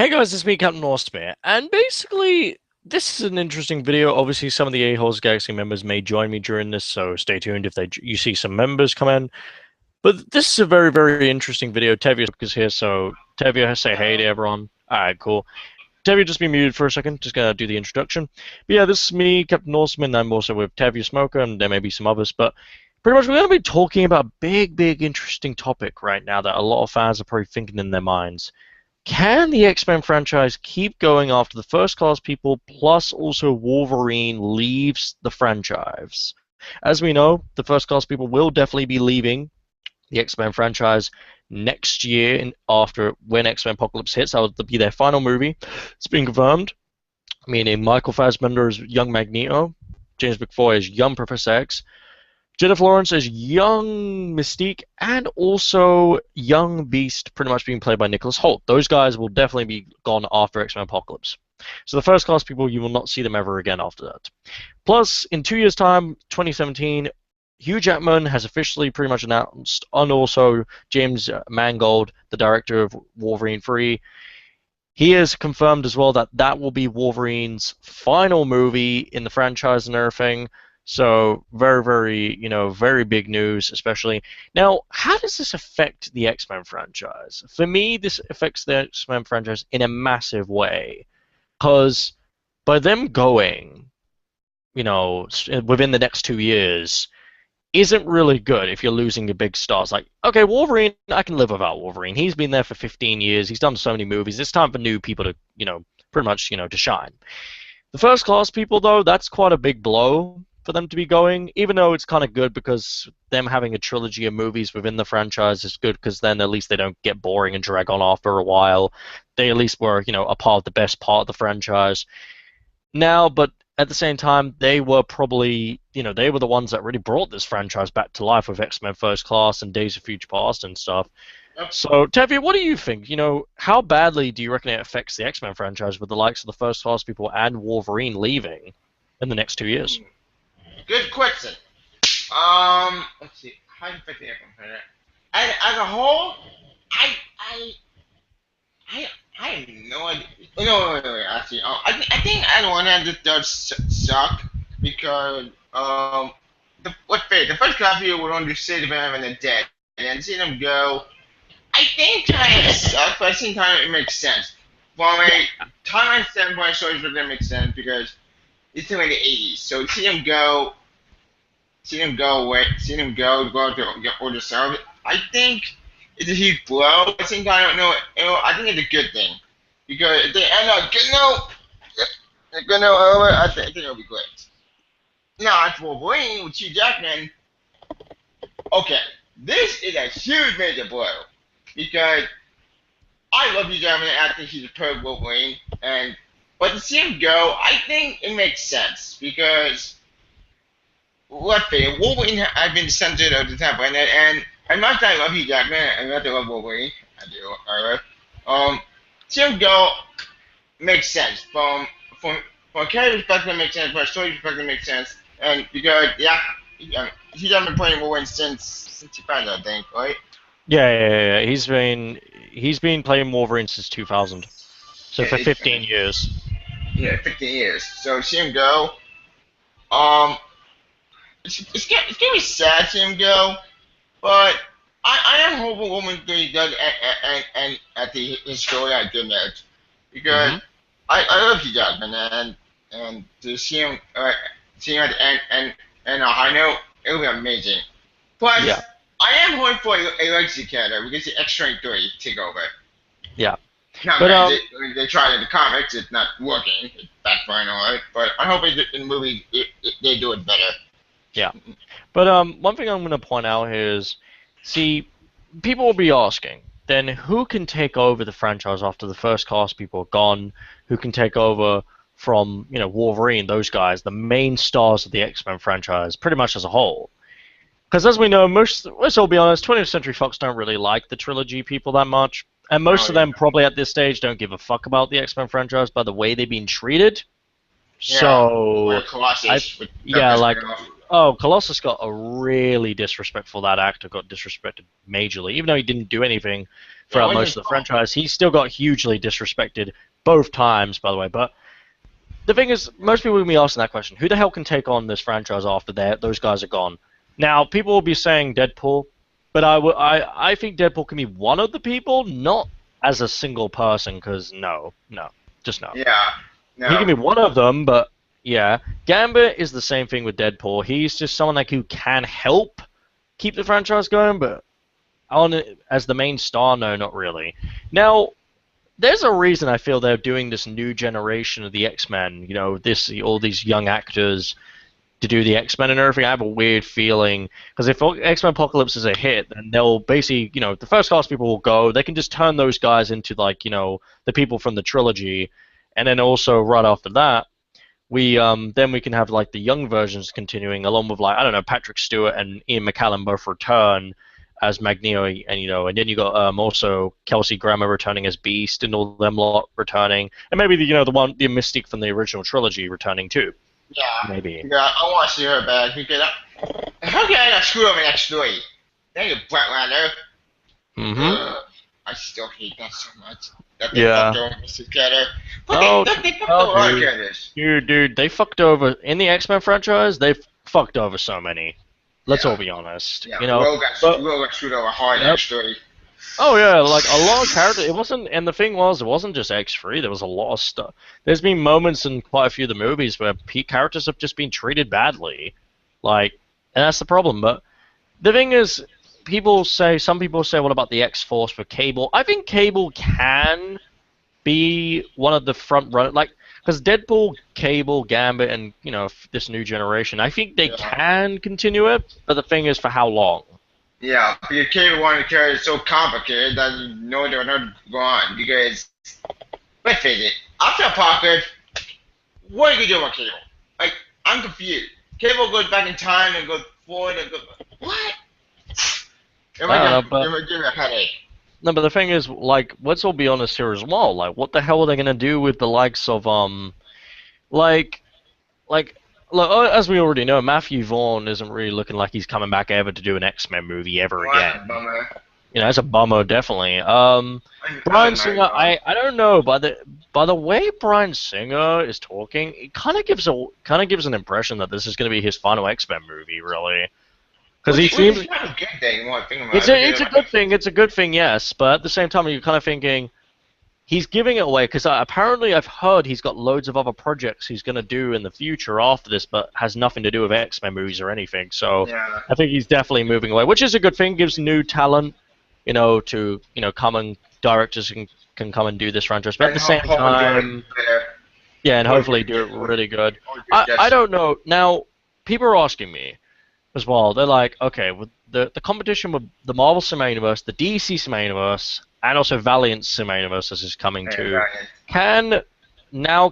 Hey guys, it's me, Captain Northmere, and basically, this is an interesting video. Obviously, some of the A-Holes Galaxy members may join me during this, so stay tuned if you see some members come in. But this is a very, very interesting video. Tevya is here, so Tevya, say hey to Hello. everyone. Alright, cool. Tevya, just be muted for a second, just gonna do the introduction. But yeah, this is me, Captain Northman. I'm also with Tevya Smolka, and there may be some others, but pretty much we're gonna be talking about a big, big, interesting topic right now that a lot of fans are probably thinking in their minds. Can the X-Men franchise keep going after the first class people, plus also Wolverine leaves the franchise? As we know, the first class people will definitely be leaving the X-Men franchise next year after when X-Men Apocalypse hits. That will be their final movie. It's been confirmed, meaning Michael Fassbender as young Magneto, James McAvoy as young Professor X, Jennifer Lawrence as young Mystique, and also young Beast, pretty much being played by Nicholas Hoult. Those guys will definitely be gone after X-Men Apocalypse. So the first class people, you will not see them ever again after that. Plus, in 2 years' time, 2017, Hugh Jackman has officially pretty much announced, and also James Mangold, the director of Wolverine 3, he has confirmed as well that that will be Wolverine's final movie in the franchise and everything. So very, very, very big news, especially. Now, how does this affect the X-Men franchise? For me, this affects the X-Men franchise in a massive way. Because by them going, within the next 2 years, isn't really good if you're losing your big stars. Like, okay, Wolverine, I can live without Wolverine. He's been there for 15 years. He's done so many movies. It's time for new people to, pretty much, to shine. The first class people, though, that's quite a big blow for them to be going, even though it's kind of good because them having a trilogy of movies within the franchise is good because then at least they don't get boring and drag on after a while. They at least were, a part of the best part of the franchise. Now, but at the same time, they were probably, they were the ones that really brought this franchise back to life with X-Men First Class and Days of Future Past and stuff. Yep. So, Tevye, what do you think? How badly do you reckon it affects the X-Men franchise with the likes of the First Class people and Wolverine leaving in the next 2 years? Good question. Let's see. How do you fit the aircon? As a whole, I, I, I have no idea. No, actually, I think at one end it does suck because the first copy would only see them having a dead, and then see them go. I think kind of sucks, but at the same time it makes sense. From a timeline standpoint, stories with them make sense because it's still in the 80s, so see them go to get older self. I think it's a huge blow. At the same time, I don't know. I think it's a good thing because if they end up getting over, I think it'll be great. Now, as for Wolverine with Hugh Jackman, okay, this is a huge major blow because I love Hugh Jackman. I think he's a perfect Wolverine, but to see him go, I think it makes sense because let's say Wolverine has been the center of the temple, and as much as I love Hugh Jackman, and much as I love Wolverine, I do, alright. Seeing go makes sense from a character perspective, it makes sense. From a story perspective, it makes sense. And because he's been playing Wolverine since he found out, I think, right? Yeah. He's been playing Wolverine since 2000, so Yeah, for 15 years. yeah, 15 years. So see him go. Um, it's gonna be sad to see him go, but I am hoping Woman 3 does and at the his story I did that because Hmm. I love Hugh Jackman and to see him at the end and I know it'll be amazing. Plus, Yeah, I am hoping for a legacy character because the X-Train 3 take over. yeah. Not But granted, they tried in the comics, it's not working. It's backfiring alright, but I hope in the movie they do it better. yeah. But one thing I'm going to point out here is, see, people will be asking, then who can take over the franchise after the first cast people are gone? Who can take over from, Wolverine, those guys, the main stars of the X-Men franchise, pretty much as a whole? Because as we know, let's all be honest, 20th Century Fox don't really like the trilogy people that much. And No, most of them probably at this stage don't give a fuck about the X-Men franchise by the way they've been treated. yeah, So, with I, Colossus, with yeah, Doctor like, Strangelove. Oh, Colossus got a really disrespectful. That actor got disrespected majorly, even though he didn't do anything Yeah, throughout what's most his of the fault? franchise. He still got hugely disrespected both times, by the way. But the thing is, most people will be asking that question: who the hell can take on this franchise after those guys are gone? Now, people will be saying Deadpool, but I think Deadpool can be one of the people, not as a single person, because no, just no. Yeah, He no, can be one of them, but yeah, Gambit is the same thing with Deadpool. He's just someone like who can help keep the franchise going, but on as the main star, no, not really. Now, there's a reason I feel they're doing this new generation of the X-Men. You know, this all these young actors to do the X-Men and everything. I have a weird feeling because if X-Men Apocalypse is a hit, then they'll basically, the first class people will go. They can just turn those guys into like, the people from the trilogy, and then also right after that, we then we can have like the young versions continuing along with like I don't know Patrick Stewart and Ian McKellen both return as Magneto and then you got also Kelsey Grammer returning as Beast and all them lot returning and maybe the Mystique from the original trilogy returning too yeah, maybe. yeah. I want to see her back because how can I not screw up in X3? Thank you, Brett Ratner. Mm-hmm. I still hate that so much. That they fucked Yeah. over Mr. Getter. But Oh, they fucked oh, over a lot of dude, characters. dude, they fucked over in the X-Men franchise. They fucked over so many. Let's Yeah, all be honest. yeah. Will But got screwed over hard in yep. X3. Oh yeah, like a lot of character. It wasn't, and the thing was, it wasn't just X3. There was a lot of stuff. There's been moments in quite a few of the movies where characters have just been treated badly, like, and that's the problem. But the thing is, some people say, what about the X-Force for Cable? I think Cable can be one of the front run, like, because Deadpool, Cable, Gambit, and this new generation. I think they Yeah. can continue it, but the thing is, for how long? Yeah, because Cable wanted to carry it so complicated that you know they're not going because let's face it, after Apocalypse, what are you gonna do with Cable? Like, I'm confused. Cable goes back in time and goes forward and goes what? I don't know, It might give me a headache. no, but the thing is, like, let's all be honest here as well. Like, what the hell are they gonna do with the likes of like, like, look, as we already know, Matthew Vaughn isn't really looking like he's coming back ever to do an X-Men movie ever What a again. bummer. That's a bummer, definitely. I Bryan like my Singer, God. I don't know, by the way Bryan Singer is talking, it kind of gives an impression that this is gonna be his final X-Men movie, really, because he Which seems. is not a good thing, more thinking It's about it, a it's because a good thing. It's a good thing, yes. But at the same time, you're kind of thinking he's giving it away because apparently I've heard he's got loads of other projects he's gonna do in the future after this, but has nothing to do with X-Men movies or anything. So yeah. I think he's definitely moving away, which is a good thing. Gives new talent, to come and directors can come and do this franchise. But at And the same hopefully do it time, better. yeah, and Or hopefully do it really good. I just don't know. Now people are asking me as well. They're like, okay, with the competition with the Marvel Cinematic Universe, the DC Cinematic Universe, and also Valiant Cinematic Universe as is coming too. Can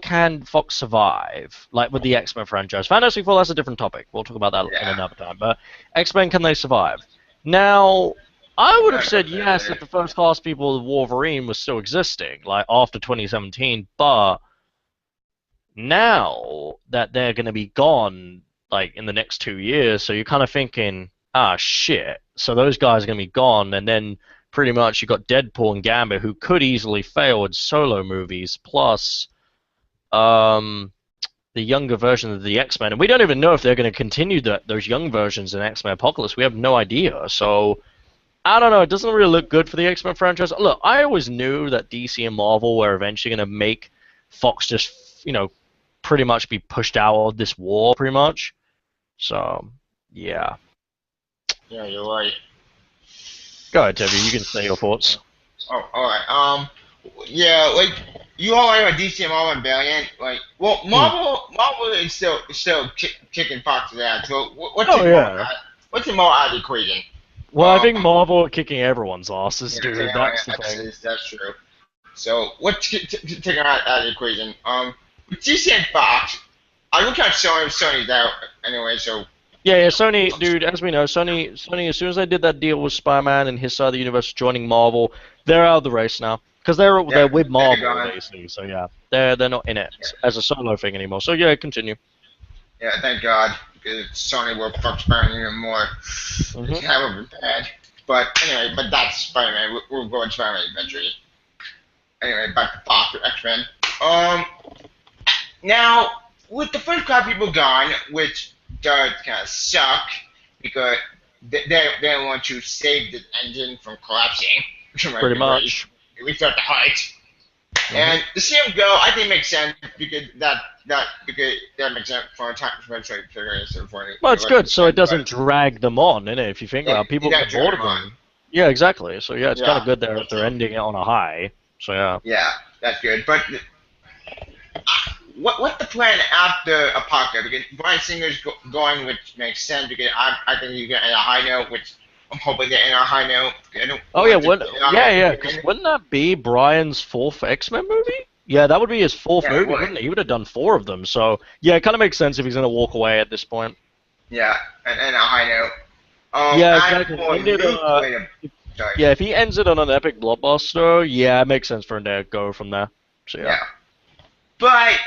can Fox survive like with the X-Men franchise? Fantastic Four, that's a different topic. We'll talk about that in yeah. another time. But X-Men, can they survive? Now, I would have said yes if the first class people of Wolverine was still existing, like after 2017. But now that they're going to be gone like in the next 2 years, so you're kind of thinking, ah, shit. So those guys are going to be gone, and then pretty much you got Deadpool and Gambit who could easily fail in solo movies, plus um, the younger version of the X-Men, and we don't even know if they're going to continue those young versions in X-Men Apocalypse. We have no idea. So I don't know. It doesn't really look good for the X-Men franchise. Look, I always knew that DC and Marvel were eventually going to make Fox just, pretty much be pushed out of this war, pretty much. So, yeah. Yeah, you're right. Go ahead, Tevya. You can say your thoughts. Oh, alright. Yeah, like you all know DC and Marvel and Valiant. Like, well, Hmm. Marvel is still kicking Fox's ass. So Oh, yeah. what's the more out of the equation? Well, I think Marvel are kicking everyone's asses, Yeah, dude. That's the thing. that's true. So what's taking out of the equation? With DC and Fox, I don't count Sony's out anyway. So Yeah, Sony, dude, as we know, Sony, as soon as they did that deal with Spider-Man and his side of the universe joining Marvel, they're out of the race now. Because they're yeah, with they're Marvel, gone. basically. So, yeah. They're not in it as a solo thing anymore. So, yeah, continue. Yeah, thank God, because Sony will fuck Spider-Man even more. Hmm. That would be bad. But anyway, but that's Spider-Man. We'll go into Spider-Man eventually. Anyway, back to Fox or X-Men. Um, Now, with the first crowd people gone, which does kind of suck because they want to save the engine from collapsing, Pretty before much. you restart the height. Hmm. And to see him go, I think makes sense because that makes sense for a time for Well, the it's rest of good, the so set. it But doesn't drag them on, innit? If you think yeah, about it, you people got get to turn bored of him on. them. Yeah, exactly. So yeah, it's kind Yeah, of good there if that's they're true. ending it on a high. So yeah. Yeah, that's good. But what's the plan after Apocalypse? Because Brian Singer's going, which makes sense because I think you get in a high note, which I'm hoping they end on a high note. I don't Oh yeah, want to when, end on yeah, it yeah. Because again. wouldn't that be Brian's fourth X-Men movie? Yeah, that would be his fourth Yeah, it movie, would. wouldn't it? He would have done four of them. So yeah, it kind of makes sense if he's gonna walk away at this point. Yeah, and end on a high note. Yeah, And exactly. for End it. nuclear, sorry, Yeah, if he ends it on an epic blockbuster, yeah, it makes sense for him to go from there. So yeah. yeah. But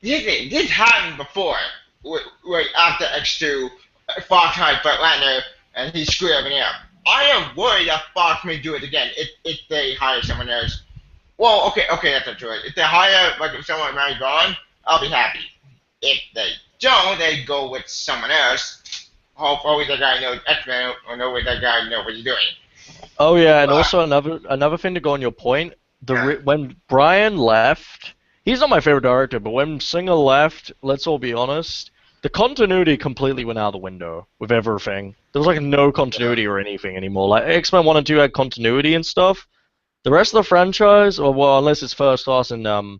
this happened before, right after X2, Fox hired Brett Ratner, and he screwed everything up. I am worried that Fox may do it again if they hire someone else. Well, okay, that's not true. If they hire like someone already gone, I'll be happy. If they don't, they go with someone else. Hopefully, that guy knows X-Men or know that guy knows what he's doing. Oh yeah, and But also another thing to go on your point, yeah, when Brian left, he's not my favorite director, but when Singer left, let's all be honest, the continuity completely went out the window with everything. There was like no yeah, continuity or anything anymore. Like X-Men 1 and 2 had continuity and stuff. The rest of the franchise, or well, unless it's First Class and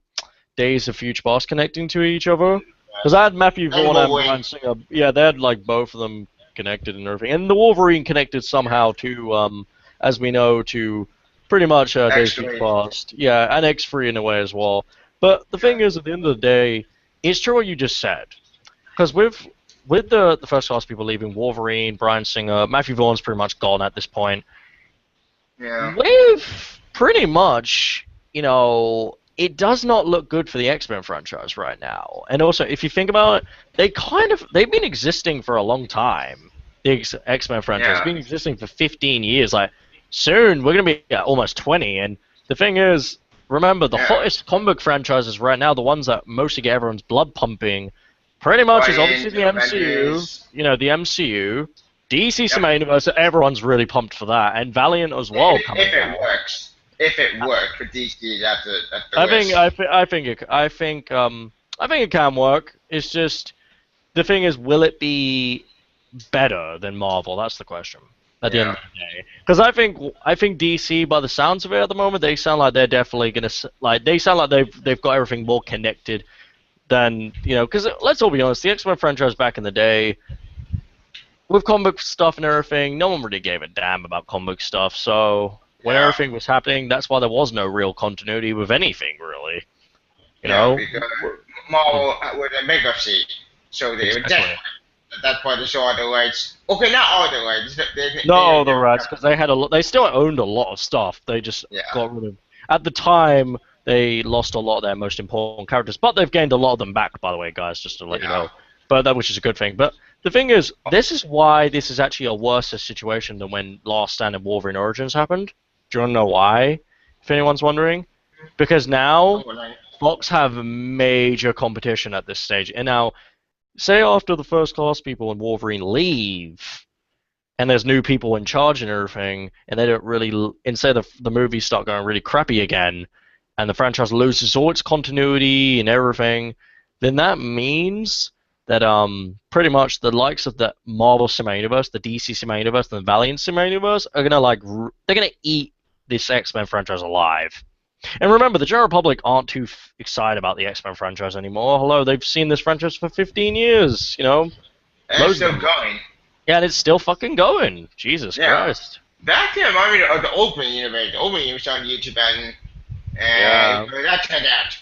Days of Future Past connecting to each other, because I had Matthew and Vaughn and Wolverine. Brian Singer. Yeah, they had like both of them connected and everything, and the Wolverine connected somehow to, as we know, to pretty much Days of Future Actually, Past. Yeah, and X3 in a way as well. But the yeah, thing is, at the end of the day, it's true what you just said. Because with the First Class people leaving, Wolverine, Brian Singer, Matthew Vaughn's pretty much gone at this point. yeah, With pretty much, it does not look good for the X-Men franchise right now. And also, if you think about it, they've been existing for a long time. The X-Men franchise has yeah. been existing for 15 years. Like soon we're gonna be at almost 20. And the thing is, remember the Yeah. hottest comic book franchises right now, the ones that mostly get everyone's blood pumping, pretty much is obviously Guardians, the MCU. Avengers. The MCU. DC Yep. Cinematic Universe, everyone's really pumped for that, and Valiant as well If coming it out. works, if it works for DC, that's the I think risk. I, thi- I think it can work. It's just the thing is, will it be better than Marvel? That's the question at the end Yeah. of the day. Because I think DC, by the sounds of it at the moment, they sound like they're definitely gonna they sound like they've got everything more connected than. Because let's all be honest, the X-Men franchise back in the day, with comic book stuff and everything, no one really gave a damn about comic book stuff. So when Yeah. everything was happening, that's why there was no real continuity with anything, really. You Yeah. know? Because Hmm. Marvel with a bankruptcy, so they were Exactly. desperate. That's why they saw the rights. Okay, not all the rights. No, the rats, because they still owned a lot of stuff. They just Yeah. got rid of. At the time, they lost a lot of their most important characters, but they've gained a lot of them back, by the way, guys, just to let you Yeah. know. But that, which is a good thing. But the thing is, this is why this is actually a worse situation than when Last Stand and Wolverine Origins happened. Do you want to know why? If anyone's wondering, because now Oh, like, Fox have major competition at this stage, and now say after the First Class people and Wolverine leave and there's new people in charge and everything, and they don't really, instead of the movies start going really crappy again, and the franchise loses all its continuity and everything, then that means that pretty much the likes of the Marvel Cinematic Universe, the DC Cinematic Universe, and the Valiant Cinematic Universe are gonna they're gonna eat this X-Men franchise alive. And remember, the general public aren't too excited about the X-Men franchise anymore. Hello, they've seen this franchise for 15 years, and it's loads of still them. going. Yeah, and it's still fucking going. Jesus Yeah. Christ. That can remind me of the opening universe. The opening universe on YouTube, and Yeah, that turned out.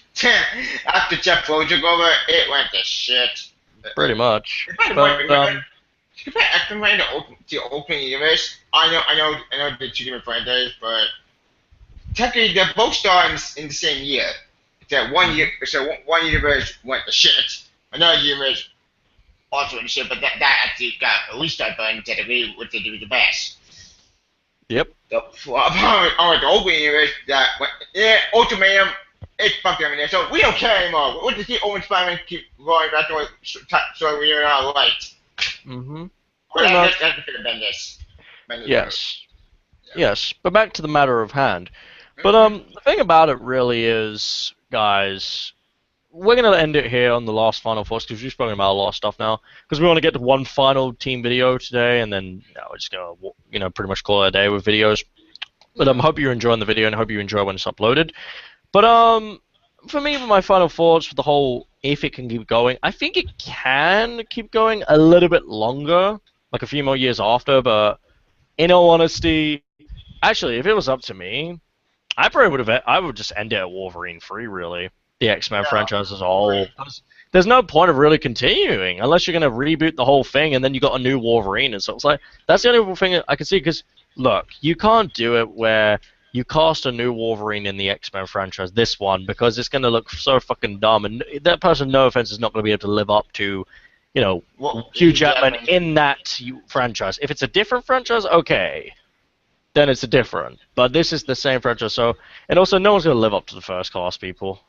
After Jeff Lowe took over, it went to shit. pretty much. By the way, But remember, compare X-Men to opening universe. I know the two different franchises, but technically they're both starting in the same year. That one mhm. year, so one universe went to shit, another universe also in the ship, but that actually got a restart button technically, which they do the best. Yep. The problem with the opening is that Ultimatum, it's fucked them in there, so we don't care anymore. We'll just keep Owen Spider-Man keep going back to so we're not right. Mm-hmm. But Pretty much. that's the Bendis. Yes. Yeah. Yes. But back to the matter of hand. But Mm-hmm. the thing about it really is, guys, we're gonna end it here on the last final thoughts because we've spoken about a lot of stuff now. Because we want to get to one final team video today, and then we're just gonna pretty much call it a day with videos. But hope you're enjoying the video and hope you enjoy when it's uploaded. But for me, my final thoughts for the whole, if it can keep going, I think it can keep going a little bit longer, like a few more years after. But in all honesty, actually, if it was up to me, I would just end it at Wolverine 3, really. The X-Men Yeah. franchise as a whole. There's no point of really continuing unless you're going to reboot the whole thing and then you got a new Wolverine and so it's like that's the only thing I can see because look, you can't do it where you cast a new Wolverine in the X-Men franchise, this one, because it's going to look so fucking dumb and that person, no offense, is not going to be able to live up to, Hugh Jackman in that franchise. If it's a different franchise, okay, then it's a different. But this is the same franchise, so and also no one's going to live up to the first class people,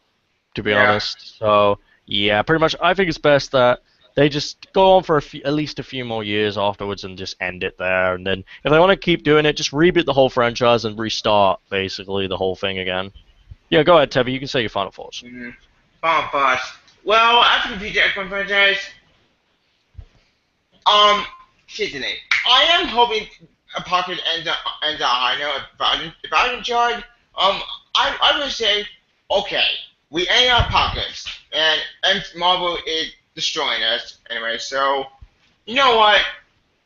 to be honest. So yeah, pretty much. I think it's best that they just go on for at least a few more years afterwards and just end it there. And then if they want to keep doing it, just reboot the whole franchise and restart basically the whole thing again. Yeah, go ahead, Tevy. You can say your final thoughts. Mm-hmm. Final thoughts. Well, after the X-Men franchise, shit today. I am hoping Apocalypse ends on a high note. If I was in charge, I would say, okay, we end on Apocalypse, and Marvel is destroying us anyway. So, you know what?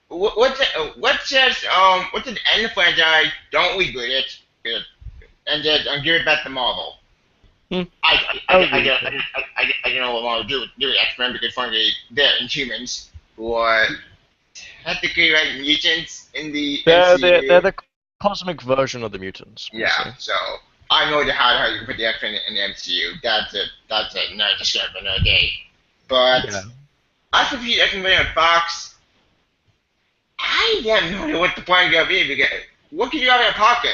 What's just what's the end of the franchise? Don't reboot it, and just give it back to Marvel. Hmm. I don't know what Marvel do with X-Men because frankly they're Inhumans who are technically like mutants in the MCU. They're the cosmic version of the mutants. Yeah, so I know how you put the X-Men in the MCU. That's another discussion for another day. But as for the X-Men on Fox, I have no idea what the point is gonna be because what can you have in a pocket?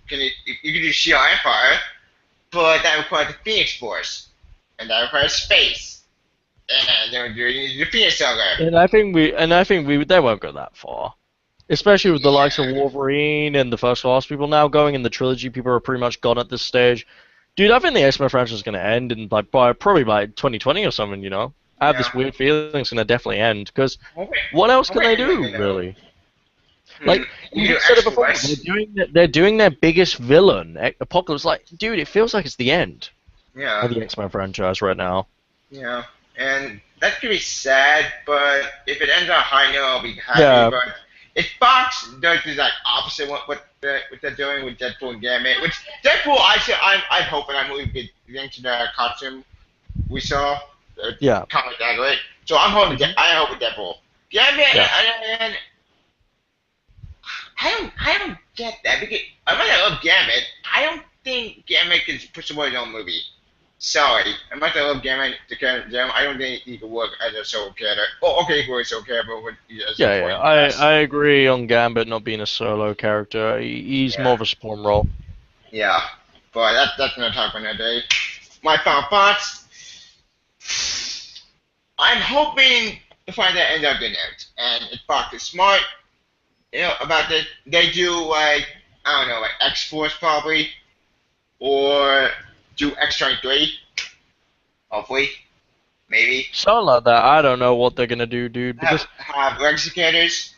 You can do Shield Empire, but that requires the Phoenix Force, and that requires space, and they're doing the Phoenix Saga. And I think they won't go that far. Especially with the likes of Wolverine and the First Class people now going in the trilogy, people are pretty much gone at this stage. Dude, I think the X-Men franchise is going to end in probably by 2020 or something, I have this weird feeling it's going to definitely end, because what else can they do, really? Like, you said it before, they're doing their biggest villain, Apocalypse, like, dude, it feels like it's the end of the X-Men franchise right now. Yeah, and that could be sad, but if it ends on a high note, I'll be happy, but if Fox does the like opposite what they're doing with Deadpool and Gambit, which Deadpool I'm hoping that movie get into the costume we saw, comic tag, right? So I'm hoping I hope with Deadpool. Gambit, and I don't get that because I might love Gambit. I don't think Gambit can push away his own movie. Sorry, I might love Gambit to character them. I don't think he could work as a solo character. Oh, okay, he could work as a solo character, but I agree on Gambit not being a solo character. He's more of a supporting role. Yeah, but that's another time for another day. My final thoughts. I'm hoping to find that end up good note, and if Fox is smart, about this, they do like I don't know, like X-Force probably, or do X-23, hopefully, maybe. Something like that. I don't know what they're gonna do, dude. Because have legacy characters.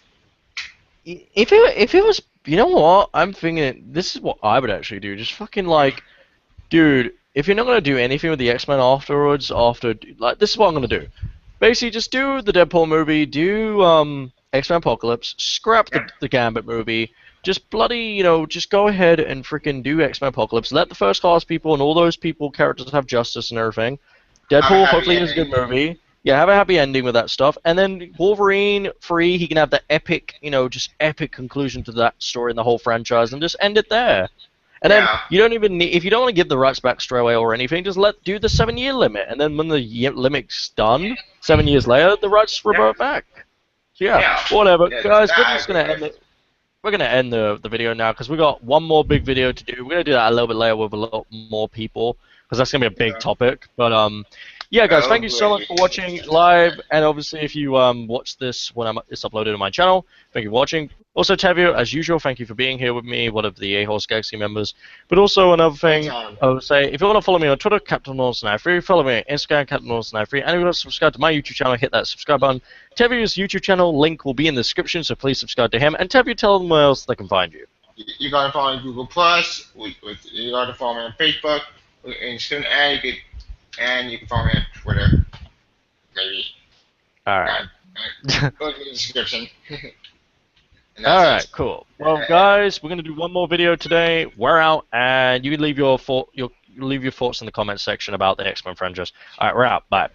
If it was, you know what? I'm thinking this is what I would actually do. Just fucking like, dude. If you're not gonna do anything with the X-Men afterwards, this is what I'm gonna do. Basically, just do the Deadpool movie, do X-Men Apocalypse, scrap the Gambit movie. Just bloody, just go ahead and freaking do X-Men Apocalypse. Let the First Class people and all those characters have justice and everything. Deadpool hopefully is a good movie. Yeah, have a happy ending with that stuff. And then Wolverine 3, he can have the epic, just epic conclusion to that story and the whole franchise and just end it there. And then Yeah. you don't even need, if you don't want to give the rights back straight away or anything, just do the 7 year limit, and then when the limit's done, 7 years later, the rights Yeah. revert back. So yeah, Yeah. whatever, That's guys. We're that I just agree gonna with. end it. We're gonna end the video now because we got one more big video to do. We're gonna do that a little bit later with a lot more people because that's gonna be a big Yeah. topic. But yeah, guys, Oh thank you so much boy. for watching live, and obviously if you watch this when it's uploaded on my channel, thank you for watching. Also, Tevya, as usual, thank you for being here with me, one of the A-Horse Galaxy members. But also another thing, Anytime. I would say, if you want to follow me on Twitter, Captain Norse 93, follow me on Instagram, Captain Norse 93, and if you want to subscribe to my YouTube channel, hit that subscribe button. Tevya's YouTube channel link will be in the description, so please subscribe to him. And Tevya, tell them where else they can find you. You gotta follow me on Google Plus. You gotta follow me on Facebook, Instagram, and you can follow me on Twitter. Maybe. All Uh, right. Look in the description. And All that's right, it. cool. Well, guys, we're gonna do one more video today. We're out, and you can leave your thoughts in the comment section about the X-Men franchise. All right, we're out. Bye.